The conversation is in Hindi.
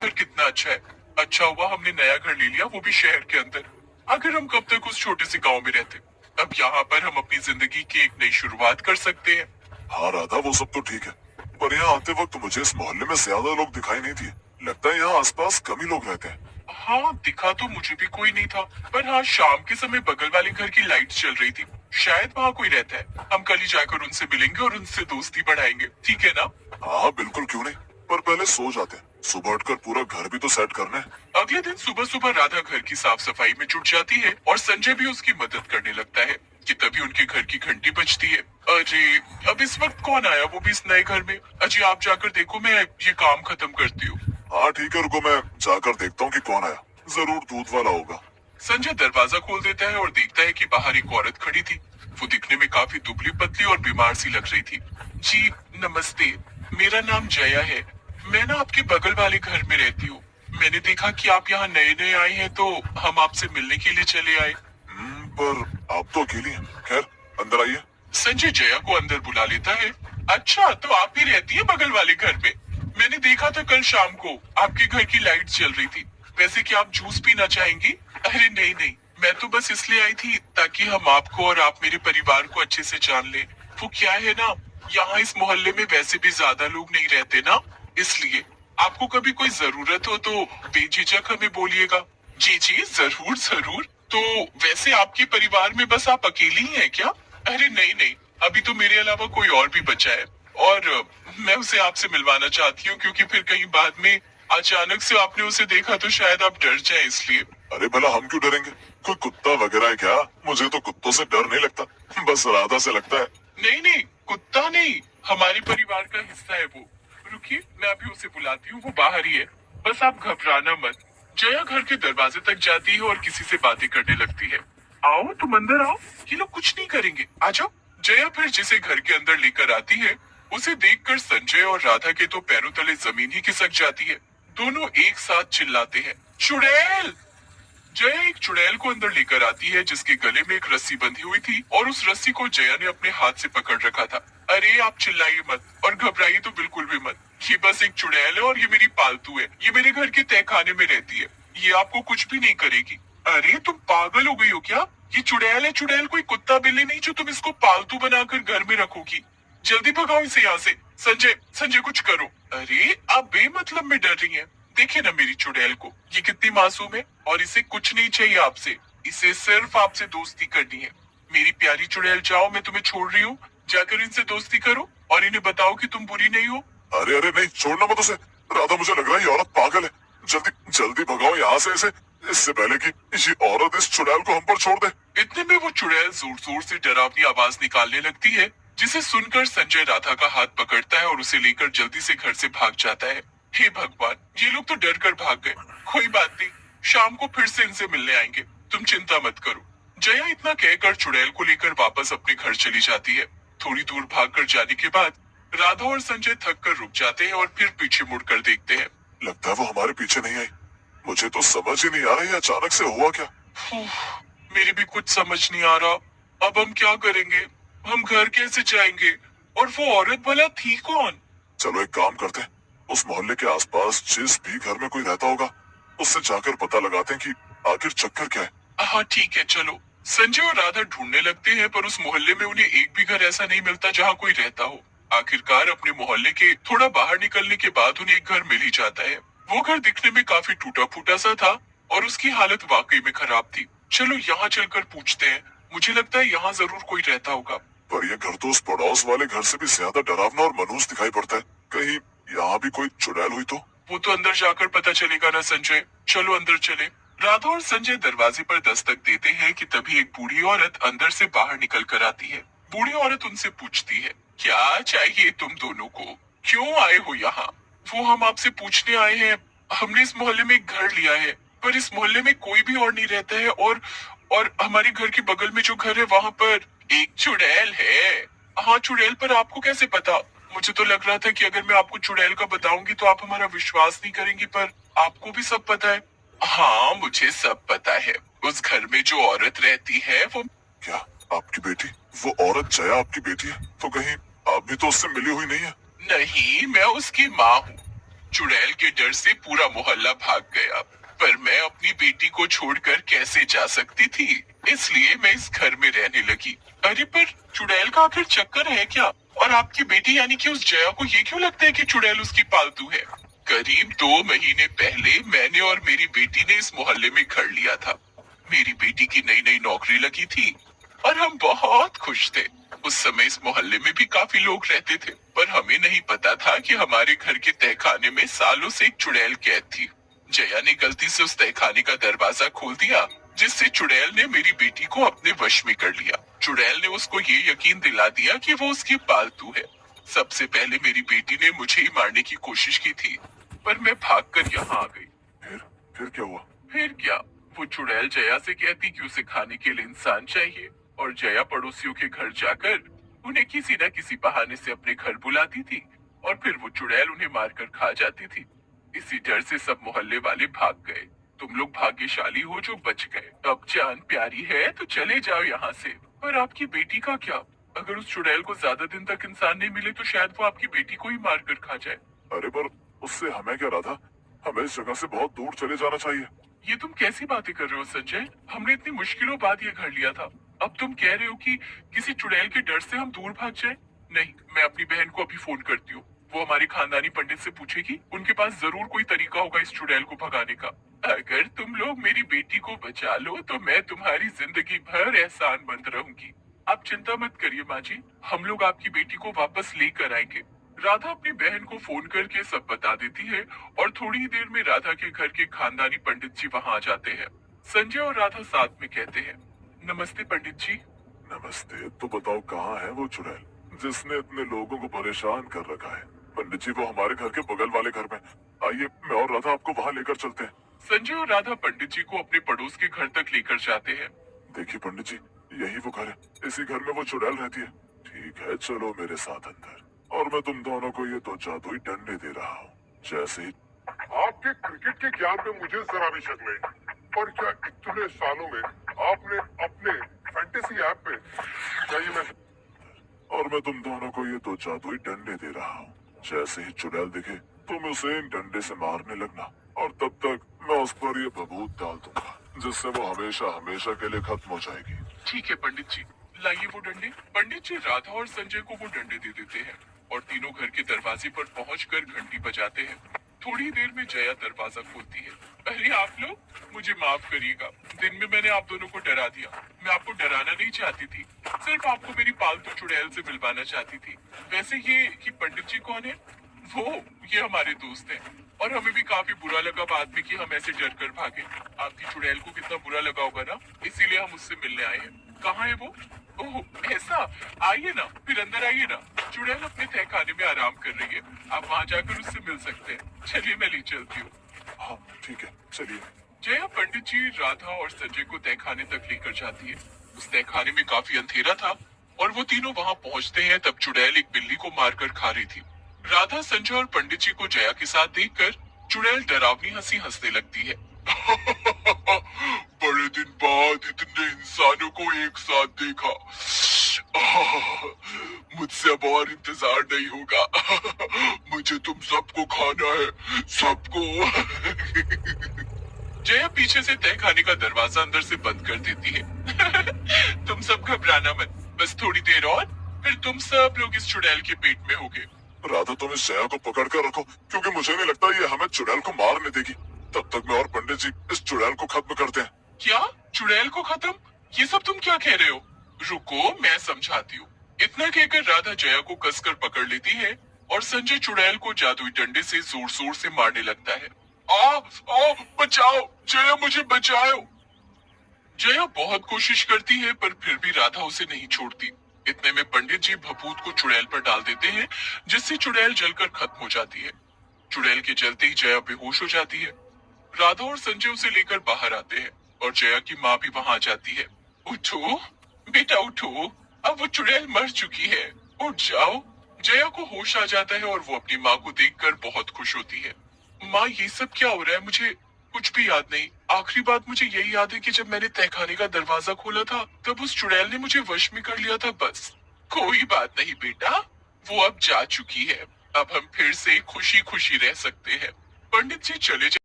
घर कितना अच्छा है। अच्छा हुआ हमने नया घर ले लिया, वो भी शहर के अंदर। अगर हम कब तक उस छोटे से गांव में रहते। अब यहाँ पर हम अपनी जिंदगी की एक नई शुरुआत कर सकते हैं। हाँ राधा, वो सब तो ठीक है, पर यहाँ आते वक्त मुझे इस मोहल्ले में ज्यादा लोग दिखाई नहीं दिए। लगता है यहाँ आसपास कम ही लोग रहते हैं। हाँ, दिखा तो मुझे भी कोई नहीं था। पर हाँ, शाम के समय बगल वाले घर की लाइट चल रही थी। शायद वहाँ कोई रहता है। हम कल ही जाकर उनसे मिलेंगे और उनसे दोस्ती बढ़ाएंगे, ठीक है ना? हाँ हाँ बिल्कुल, क्यों नहीं। पर पहले सो जाते हैं, सुबह उठकर पूरा घर भी तो सेट करना है। अगले दिन सुबह सुबह राधा घर की साफ सफाई में जुट जाती है और संजय भी उसकी मदद करने लगता है कि तभी उनके घर की घंटी बजती है। अरे, अब इस वक्त कौन आया, वो भी इस नए घर में? अजी आप जाकर देखो, मैं ये काम खत्म करती हूँ। हाँ ठीक है, रुको मैं जाकर देखता हूँ कि कौन आया। जरूर दूध वाला होगा। संजय दरवाजा खोल देता है और देखता है कि बाहर एक औरत खड़ी थी। वो दिखने में काफी दुबली पतली और बीमार सी लग रही थी। जी नमस्ते, मेरा नाम जया है। मैं ना आपके बगल वाले घर में रहती हूँ। मैंने देखा कि आप यहाँ नए नए आए हैं, तो हम आपसे मिलने के लिए चले आए। पर आप तो अकेली हैं। खैर, अंदर आइए। संजय जया को अंदर बुला लेता है। अच्छा, तो आप ही रहती है बगल वाले घर में? मैंने देखा था कल शाम को आपके घर की लाइट जल रही थी। वैसे क्या आप जूस पीना चाहेंगी? अरे नहीं नहीं, मैं तो बस इसलिए आई थी ताकि हम आपको और आप मेरे परिवार को अच्छे से जान ले। वो क्या है ना, यहाँ इस मोहल्ले में वैसे भी ज्यादा लोग नहीं रहते ना, इसलिए आपको कभी कोई जरूरत हो तो बेझिझक हमें बोलिएगा। जी जी, जरूर जरूर। तो वैसे आपके परिवार में बस आप अकेली ही हैं क्या? अरे नहीं नहीं, अभी तो मेरे अलावा कोई और भी बचा है। और मैं उसे आपसे मिलवाना चाहती हूँ, क्योंकि फिर कहीं बाद में अचानक से आपने उसे देखा तो शायद आप डर जाए, इसलिए। अरे भला हम क्यों डरेंगे? कोई कुत्ता वगैरह है क्या? मुझे तो कुत्तों से डर नहीं लगता, बस राधा से लगता है। नहीं नहीं, कुत्ता नहीं, हमारे परिवार का हिस्सा है वो। रुकिए, मैं अभी उसे बुलाती हूँ, वो बाहर ही है। बस आप घबराना मत। जया घर के दरवाजे तक जाती है और किसी से बातें करने लगती है। आओ, तुम अंदर आओ, ये लोग कुछ नहीं करेंगे, आ जाओ। जया फिर जिसे घर के अंदर लेकर आती है, उसे देखकर संजय और राधा के तो पैरों तले जमीन ही खिसक जाती है। दोनों एक साथ चिल्लाते हैं, चुड़ैल। जया एक चुड़ैल को अंदर लेकर आती है, जिसके गले में एक रस्सी बंधी हुई थी और उस रस्सी को जया ने अपने हाथ से पकड़ रखा था। अरे आप चिल्लाइए मत और घबराइए तो बिल्कुल भी मत। ये बस एक चुड़ैल है और ये मेरी पालतू है। ये मेरे घर के तहखाने में रहती है। ये आपको कुछ भी नहीं करेगी। अरे तुम पागल हो गई हो क्या? ये चुड़ैल है, चुड़ैल कोई कुत्ता बिल्ली नहीं जो तुम इसको पालतू बनाकर घर में रखोगी। जल्दी भगाओ इसे यहाँ से। संजय संजय कुछ करो। अरे आप बेमतलब में डर रही हैं। देखिए ना मेरी चुड़ैल को, ये कितनी मासूम है और इसे कुछ नहीं चाहिए आपसे। इसे सिर्फ आपसे दोस्ती करनी है। मेरी प्यारी चुड़ैल, जाओ, मैं तुम्हें छोड़ रही हूँ। जाकर इनसे दोस्ती करो और इन्हें बताओ कि तुम बुरी नहीं हो। अरे अरे नहीं, छोड़ना मत उसे। राधा, मुझे लग रहा है ये औरत पागल है। जल्दी जल्दी भगाओ यहाँ से इसे, इससे पहले कि ये औरत इस चुड़ैल को हम पर छोड़ दे। इतने में वो चुड़ैल जोर जोर से डरावनी आवाज निकालने लगती है, जिसे सुनकर संजय राधा का हाथ पकड़ता है और उसे लेकर जल्दी से घर से भाग जाता है। हे भगवान, ये लोग तो डर कर भाग गए। कोई बात नहीं, शाम को फिर से इनसे मिलने आएंगे, तुम चिंता मत करो। जया इतना कहकर चुड़ैल को लेकर वापस अपने घर चली जाती है। थोड़ी दूर भागकर जाने के बाद राधा और संजय थक कर रुक जाते हैं और फिर पीछे मुड़कर देखते हैं। लगता है वो हमारे पीछे नहीं आई। मुझे तो समझ ही नहीं आ रही अचानक से हुआ क्या। उफ, मेरी भी कुछ समझ नहीं आ रहा। अब हम क्या करेंगे? हम घर कैसे जाएंगे? और वो औरत भला थी कौन? चलो एक काम करते हैं, उस मोहल्ले के आसपास जिस भी घर में कोई रहता होगा उससे जाकर पता लगाते हैं कि आखिर चक्कर क्या है। हाँ ठीक है, चलो। संजय और राधा ढूंढने लगते हैं, पर उस मोहल्ले में उन्हें एक भी घर ऐसा नहीं मिलता जहाँ कोई रहता हो। आखिरकार अपने मोहल्ले के थोड़ा बाहर निकलने के बाद उन्हें एक घर मिल ही जाता है। वो घर दिखने में काफी टूटा फूटा सा था और उसकी हालत वाकई में खराब थी। चलो यहाँ चलकर पूछते हैं, मुझे लगता है यहाँ जरूर कोई रहता होगा। पर ये घर तो उस पड़ोस वाले घर से भी ज्यादा डरावना और मनहूस दिखाई पड़ता है। कहीं यहाँ भी कोई चुड़ैल हुई तो? वो तो अंदर जाकर पता चलेगा ना संजय, चलो अंदर चले। राधा और संजय दरवाजे पर दस्तक देते हैं कि तभी एक बूढ़ी औरत अंदर से बाहर निकल कर आती है। बूढ़ी औरत उनसे पूछती है, क्या चाहिए तुम दोनों को? क्यों आए हो यहाँ? वो हम आपसे पूछने आए हैं। हमने इस मोहल्ले में एक घर लिया है, पर इस मोहल्ले में कोई भी और नहीं रहता है, और हमारे घर के बगल में जो घर है वहाँ पर एक चुड़ैल है। हाँ चुड़ैल, पर आपको कैसे पता? मुझे तो लग रहा था कि अगर मैं आपको चुड़ैल का बताऊंगी तो आप हमारा विश्वास नहीं करेंगी, पर आपको भी सब पता है। हाँ मुझे सब पता है। उस घर में जो औरत रहती है वो। क्या आपकी बेटी? वो औरत जया आपकी बेटी है? तो कहीं आप भी तो उससे मिली हुई नहीं है? नहीं, मैं उसकी माँ हूँ। चुड़ैल के डर से पूरा मोहल्ला भाग गया, पर मैं अपनी बेटी को छोड़कर कैसे जा सकती थी, इसलिए मैं इस घर में रहने लगी। अरे पर चुड़ैल का आखिर चक्कर है क्या? और आपकी बेटी यानी कि उस जया को ये क्यों लगता है कि चुड़ैल उसकी पालतू है? करीब 2 महीने पहले मैंने और मेरी बेटी ने इस मोहल्ले में घर लिया था। मेरी बेटी की नई नई नौकरी लगी थी और हम बहुत खुश थे। उस समय इस मोहल्ले में भी काफी लोग रहते थे, पर हमें नहीं पता था कि हमारे घर के तहखाने में सालों से एक चुड़ैल कैद थी। जया ने गलती से उस तहखाने का दरवाजा खोल दिया, जिससे चुड़ैल ने मेरी बेटी को अपने वश में कर लिया। चुड़ैल ने उसको ये यकीन दिला दिया कि वो उसकी पालतू है। सबसे पहले मेरी बेटी ने मुझे ही मारने की कोशिश की थी, पर मैं भागकर यहाँ आ गई। फिर क्या हुआ? फिर क्या, वो चुड़ैल जया से कहती कि उसे खाने के लिए इंसान चाहिए, और जया पड़ोसियों के घर जाकर उन्हें किसी न किसी बहाने से अपने घर बुलाती थी, और फिर वो चुड़ैल उन्हें मारकर खा जाती थी। इसी डर से सब मोहल्ले वाले भाग गए। तुम लोग भाग्यशाली हो जो बच गए। अब जान प्यारी है तो चले जाओ यहाँ से। पर आपकी बेटी का क्या? अगर उस चुड़ैल को ज्यादा दिन तक इंसान नहीं मिले तो शायद वो आपकी बेटी को ही मारकर खा जाए। अरे पर उससे हमें क्या रहा था? हमें इस जगह से बहुत दूर चले जाना चाहिए। ये तुम कैसी बातें कर रहे हो संजय? हमने इतनी मुश्किलों बाद ये घर लिया था। अब तुम कह रहे हो कि किसी चुड़ैल के डर से हम दूर भाग जाए? नहीं, मैं अपनी बहन को अभी फोन करती हूँ। वो हमारे खानदानी पंडित से पूछेगी, उनके पास जरूर कोई तरीका होगा इस चुड़ैल को भगाने का। अगर तुम लोग मेरी बेटी को बचा लो तो मैं तुम्हारी जिंदगी भर एहसानमंद रहूंगी। आप चिंता मत करिए माँ जी, हम लोग आपकी बेटी को वापस लेकर आएंगे। राधा अपनी बहन को फोन करके सब बता देती है, और थोड़ी ही देर में राधा के घर के खानदानी पंडित जी वहाँ आ जाते हैं। संजय और राधा साथ में कहते हैं, नमस्ते पंडित जी। नमस्ते। तो बताओ कहाँ है वो चुड़ैल जिसने इतने लोगों को परेशान कर रखा है? पंडित जी वो हमारे घर के बगल वाले घर में। आइए मैं और राधा आपको वहाँ लेकर चलते हैं। संजय और राधा पंडित जी को अपने पड़ोस के घर तक लेकर जाते हैं। देखिए पंडित जी, यही वो घर है। इसी घर में वो चुड़ैल रहती है। ठीक है, चलो मेरे साथ अंदर, और मैं तुम दोनों को ये 2 जादुई डंडे दे रहा हूँ। जैसे ही आपके क्रिकेट के ज्ञान में मुझे जरा भी शक नहीं, पर क्या इतने सालों में आपने अपने फैंटेसी ऐप पे क्या ये मैं और मैं तुम दोनों को ये 2 जादुई डंडे दे रहा हूँ। जैसे ही चुड़ैल दिखे तुम उसे इन डंडे से मारने लगना, और तब तक मैं उस पर ये बबूत डाल दूंगा, जिससे वो हमेशा हमेशा के लिए खत्म हो जाएगी। ठीक है पंडित जी, लाइए वो डंडे। पंडित जी राधा और संजय को वो डंडे दे देते हैं, और तीनों घर के दरवाजे पर पहुंचकर घंटी बजाते हैं। थोड़ी देर में जया दरवाजा खोलती है। अरे आप लोग, मुझे माफ करिएगा, दिन में मैंने आप दोनों को डरा दिया। मैं आपको डराना नहीं चाहती थी, सिर्फ आपको मेरी पालतू चुड़ैल से मिलवाना चाहती थी। वैसे ये पंडित जी कौन है? वो ये हमारे दोस्त हैं, और हमें भी काफी बुरा लगा बाद में कि हम ऐसे डर कर भागे। आपकी चुड़ैल को कितना बुरा लगा होगा ना, इसीलिए हम उससे मिलने आए हैं। कहाँ है वो? ओह ऐसा, आइए ना, फिर अंदर आइए ना। चुड़ैल अपने तहखाने में आराम कर रही है, आप वहाँ जाकर उससे मिल सकते हैं। चलिए मैं ले चलती हूँ। हाँ ठीक है, चलिए। जया पंडित जी राधा और संजय को तहखाने तक लेकर जाती है। उस तहखाने में काफी अंधेरा था, और वो तीनों वहाँ पहुँचते हैं तब चुड़ैल एक बिल्ली को मारकर खा रही थी। राधा, संजय और पंडित जी को जया के साथ देखकर चुड़ैल डरावनी हंसी हंसने लगती है। बड़े दिन बाद इतने इंसानों को एक साथ देखा। मुझसे अब और इंतजार नहीं होगा। मुझे तुम सबको खाना है, सबको। जया पीछे से तहखाने का दरवाजा अंदर से बंद कर देती है। तुम सब घबराना मत, बस थोड़ी देर और, फिर तुम सब लोग इस चुड़ैल के पेट में होगे। राधा तुम इस जया को पकड़ कर रखो, क्योंकि मुझे नहीं लगता ये हमें चुड़ैल को मारने देगी। तब तक मैं और पंडित जी इस चुड़ैल को खत्म करते हैं। क्या? चुड़ैल को खत्म? ये सब तुम क्या कह रहे हो? रुको, मैं समझाती हूँ। इतना कहकर राधा जया को कसकर पकड़ लेती है, और संजय चुड़ैल को जादुई डंडे से जोर जोर से मारने लगता है। आ, बचाओ, जया मुझे बचाओ। जया बहुत कोशिश करती है, पर फिर भी राधा उसे नहीं छोड़ती। इतने में पंडित जी भभूत को चुड़ैल पर डाल देते हैं, जिससे चुड़ैल जलकर खत्म हो जाती है। चुड़ैल के जलते ही जया बेहोश हो जाती है। राधा और संजय उसे लेकर बाहर आते हैं, और जया की माँ भी वहाँ आ जाती है। उठो बेटा उठो, अब वो चुड़ैल मर चुकी है, उठ जाओ। जया को होश आ जाता है, और वो अपनी माँ को देखकर बहुत खुश होती है। माँ ये सब क्या हो रहा है? मुझे कुछ भी याद नहीं। आखिरी बात मुझे यही याद है कि जब मैंने तहखाने का दरवाजा खोला था तब उस चुड़ैल ने मुझे वश में कर लिया था, बस। कोई बात नहीं बेटा, वो अब जा चुकी है। अब हम फिर से खुशी खुशी रह सकते हैं। पंडित जी चले